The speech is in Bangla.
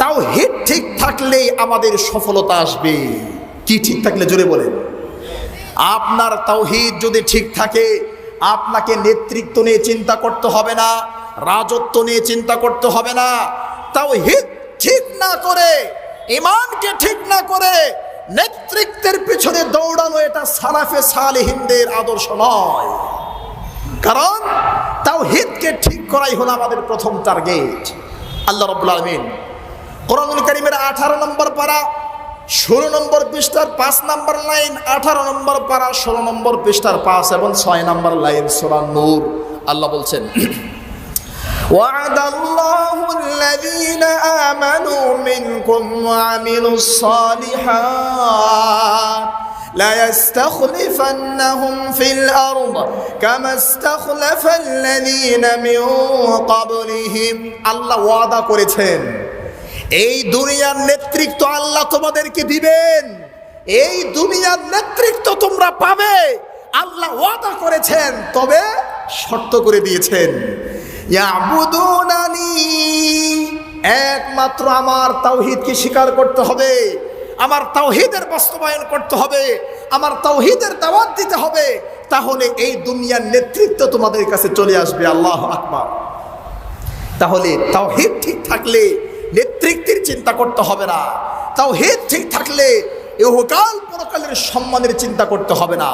তাওহীদ ঠিক থাকলেই আমাদের সফলতা আসবে। কি ঠিক থাকলে জোরে বলেন। আপনার তাওহীদ যদি ঠিক থাকে, আপনাকে নেতৃত্ব নিয়ে চিন্তা করতে হবে না, রাজত্ব নিয়ে চিন্তা করতে হবে না। তাওহীদ ঠিক না করে, ঈমানকে ঠিক না করে নেতৃত্বের পিছনে দৌড়ানো এটা সালাফে সালেহিনদের আদর্শ নয়। কারণ তাওহীদকে ঠিক করাই হলো আমাদের প্রথম টার্গেট। আল্লাহ রাব্বুল আলামিন কোরআনুল কারীমের 18 নম্বর পারা 16 নম্বর পৃষ্ঠার 5 নম্বর লাইন, 18 নম্বর পারা 16 নম্বর পৃষ্ঠার 5 এবং 6 নম্বর লাইন সূরা নূর আল্লাহ বলছেন, وعد الله الذين آمنوا منكم وعملوا الصالحات ليستخلفنهم في الأرض كما استخلف الذين من قبلهم। আল্লাহ ওয়াদা করেছেন এই দুনিয়ার নেতৃত্ব আল্লাহ তোমাদেরকে দিবেন, এই দুনিয়ার নেতৃত্ব তোমরা পাবে, আল্লাহ ওয়াদা করেছেন। তবে শর্ত করে দিয়েছেন, ইয়াবুদুনানি, একমাত্র আমার তাওহীদকে স্বীকার করতে হবে, আমার তাওহীদের বাস্তবায়ন করতে হবে, আমার তাওহীদের দাওয়াত দিতে হবে, তাহলে এই দুনিয়ার নেতৃত্ব তোমাদের কাছে চলে আসবে। আল্লাহু আকবার। তাহলে তাওহীদ ঠিক থাকলে নেতৃত্বের চিন্তা করতে হবে না, তাওহীদ ঠিক থাকলে ইহকাল পরকালের সম্মানের চিন্তা করতে হবে না।